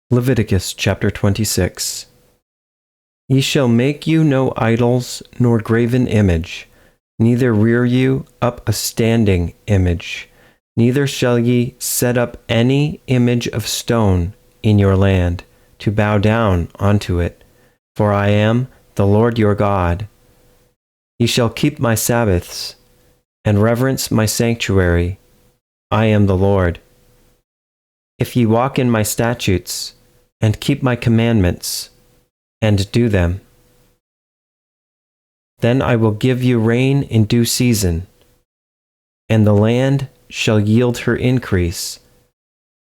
Leviticus Chapter 26. Ye shall make you no idols, nor graven image, neither rear you up a standing image, neither shall ye set up any image of stone in your land, to bow down unto it, for I am the Lord your God. Ye shall keep my Sabbaths, and reverence my sanctuary. I am the Lord. If ye walk in my statutes, and keep my commandments, and do them, then I will give you rain in due season, and the land shall yield her increase,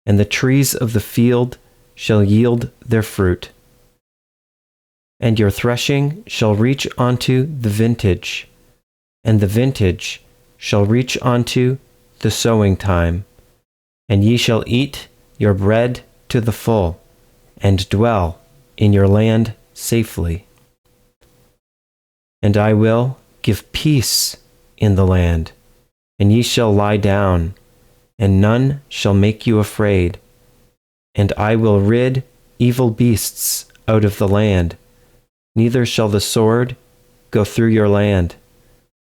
and the trees of the field shall yield their fruit. And your threshing shall reach unto the vintage, and the vintage shall reach unto the sowing time, and ye shall eat your bread to the full, and dwell in your land safely. And I will give peace in the land, and ye shall lie down, and none shall make you afraid. And I will rid evil beasts out of the land, neither shall the sword go through your land.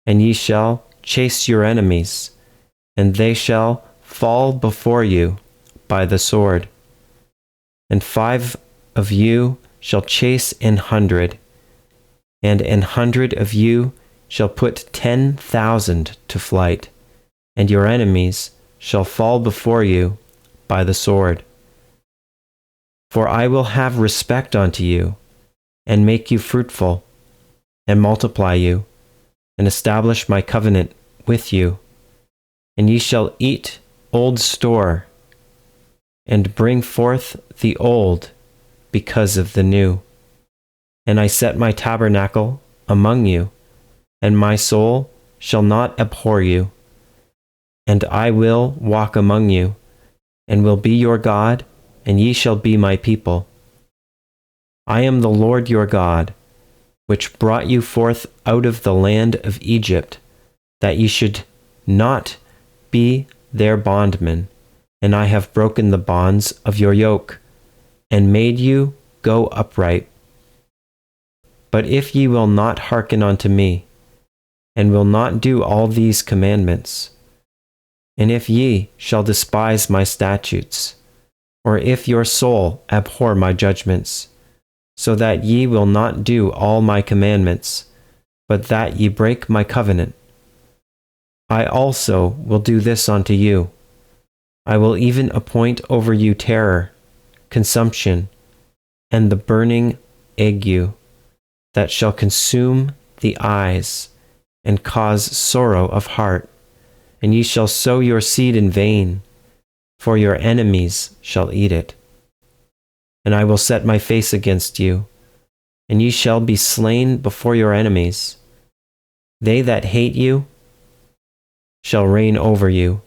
And ye shall chase your enemies, and they shall fall before you by the sword. And 5 of you shall chase 100, and 100 of you shall put 10,000 to flight, and your enemies shall fall before you by the sword. For I will have respect unto you, and make you fruitful, and multiply you, and establish my covenant with you. And ye shall eat old store, and bring forth the old because of the new. And I set my tabernacle among you, and my soul shall not abhor you. And I will walk among you, and will be your God, and ye shall be my people. I am the Lord your God, which brought you forth out of the land of Egypt, that ye should not be their bondmen. And I have broken the bonds of your yoke, and made you go upright. But if ye will not hearken unto me, and will not do all these commandments, and if ye shall despise my statutes, or if your soul abhor my judgments, so that ye will not do all my commandments, but that ye break my covenant, I also will do this unto you. I will even appoint over you terror, consumption, and the burning ague, that shall consume the eyes, and cause sorrow of heart. And ye shall sow your seed in vain, for your enemies shall eat it. And I will set my face against you, and ye shall be slain before your enemies. They that hate you shall reign over you,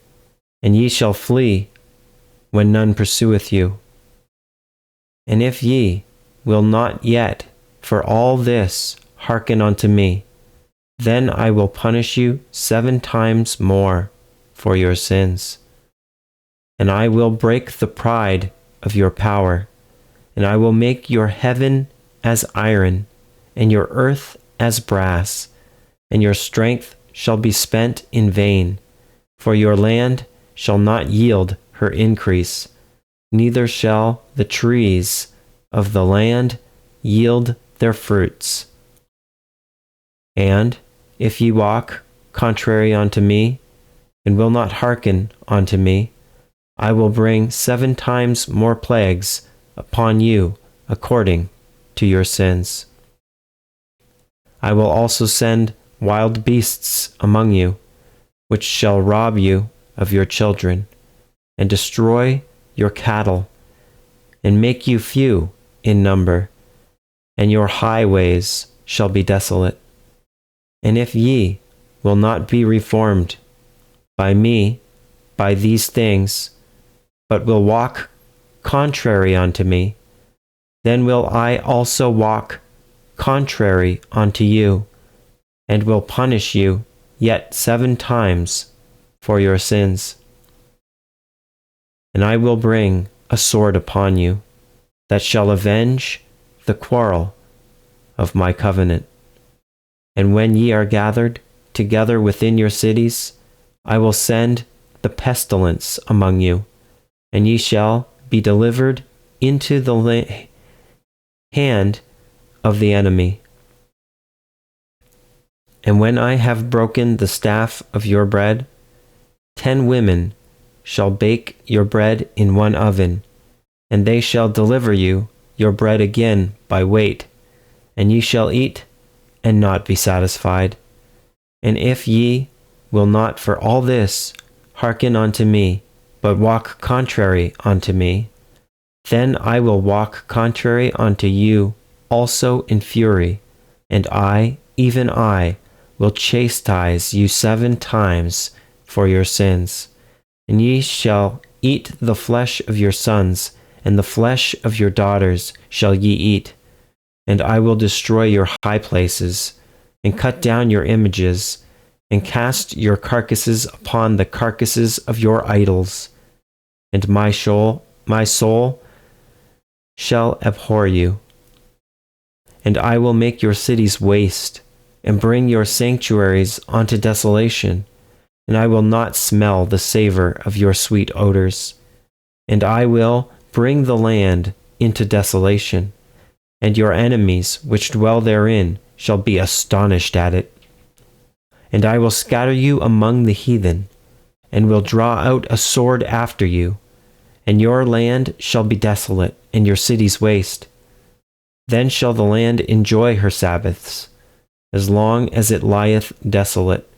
and ye shall flee when none pursueth you. And if ye will not yet for all this hearken unto me, then I will punish you 7 times more for your sins. And I will break the pride of your power, and I will make your heaven as iron, and your earth as brass, and your strength shall be spent in vain, for your land shall not yield her increase, neither shall the trees of the land yield their fruits. And if ye walk contrary unto me, and will not hearken unto me, I will bring 7 times more plagues upon you according to your sins. I will also send wild beasts among you, which shall rob you of your children, and destroy your cattle, and make you few in number, and your highways shall be desolate. And if ye will not be reformed by me by these things, but will walk contrary unto me, then will I also walk contrary unto you, and will punish you yet 7 times for your sins. And I will bring a sword upon you, that shall avenge the quarrel of my covenant. And when ye are gathered together within your cities, I will send the pestilence among you, and ye shall be delivered into the hand of the enemy. And when I have broken the staff of your bread, 10 women shall bake your bread in one oven, and they shall deliver you your bread again by weight, and ye shall eat and not be satisfied. And if ye will not for all this hearken unto me, but walk contrary unto me, then I will walk contrary unto you also in fury, and I, even I, will chastise you 7 times for your sins. And ye shall eat the flesh of your sons, and the flesh of your daughters shall ye eat. And I will destroy your high places, and cut down your images, and cast your carcasses upon the carcasses of your idols. And my soul shall abhor you. And I will make your cities waste, and bring your sanctuaries unto desolation, and I will not smell the savor of your sweet odors. And I will bring the land into desolation, and your enemies which dwell therein shall be astonished at it. And I will scatter you among the heathen, and will draw out a sword after you, and your land shall be desolate, and your cities waste. Then shall the land enjoy her Sabbaths, as long as it lieth desolate,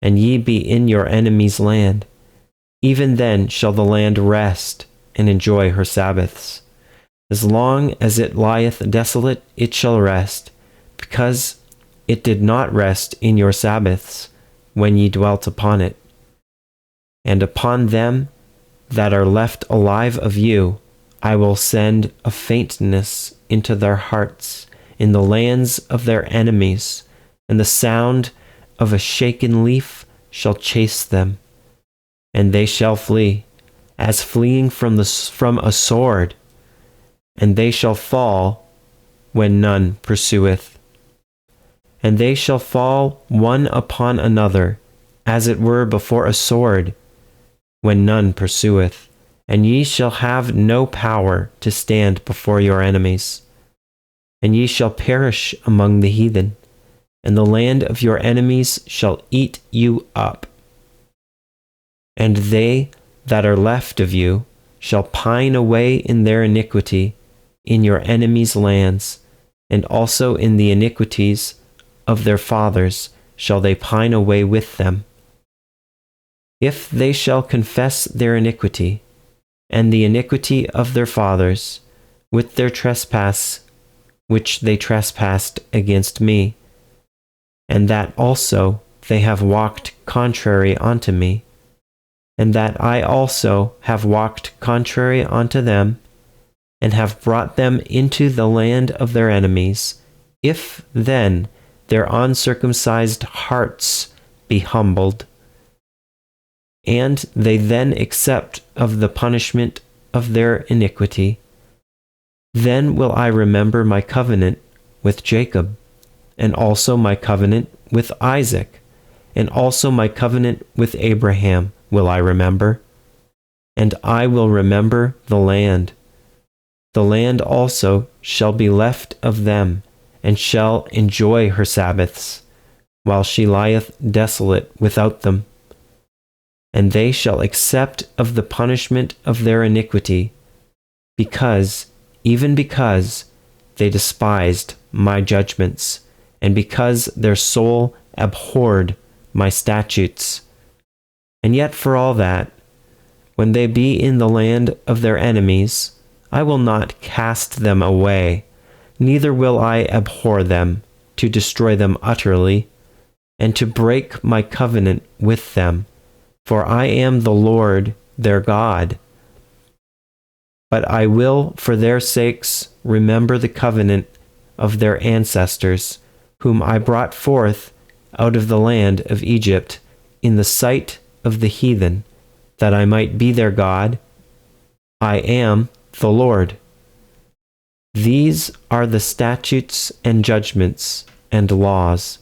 and ye be in your enemy's land. Even then shall the land rest and enjoy her Sabbaths. As long as it lieth desolate, it shall rest, because it did not rest in your Sabbaths when ye dwelt upon it. And upon them that are left alive of you, I will send a faintness into their hearts in the lands of their enemies, and the sound of a shaken leaf shall chase them, and they shall flee, as fleeing from a sword, and they shall fall when none pursueth. And they shall fall one upon another, as it were before a sword, when none pursueth. And ye shall have no power to stand before your enemies. And ye shall perish among the heathen, and the land of your enemies shall eat you up. And they that are left of you shall pine away in their iniquity in your enemies' lands, and also in the iniquities of their fathers shall they pine away with them. If they shall confess their iniquity, and the iniquity of their fathers, with their trespass which they trespassed against me, and that also they have walked contrary unto me, and that I also have walked contrary unto them, and have brought them into the land of their enemies, if then their uncircumcised hearts be humbled, and they then accept of the punishment of their iniquity, then will I remember my covenant with Jacob, and also my covenant with Isaac, and also my covenant with Abraham will I remember, and I will remember the land. The land also shall be left of them, and shall enjoy her Sabbaths, while she lieth desolate without them. And they shall accept of the punishment of their iniquity, even because they despised my judgments, and because their soul abhorred my statutes. And yet for all that, when they be in the land of their enemies, I will not cast them away, neither will I abhor them, to destroy them utterly, and to break my covenant with them. For I am the Lord their God. But I will for their sakes remember the covenant of their ancestors, whom I brought forth out of the land of Egypt in the sight of the heathen, that I might be their God. I am the Lord. These are the statutes and judgments and laws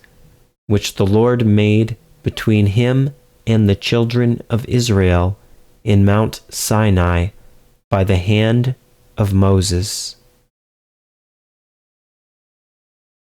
which the Lord made between him and the children of Israel in Mount Sinai by the hand of Moses.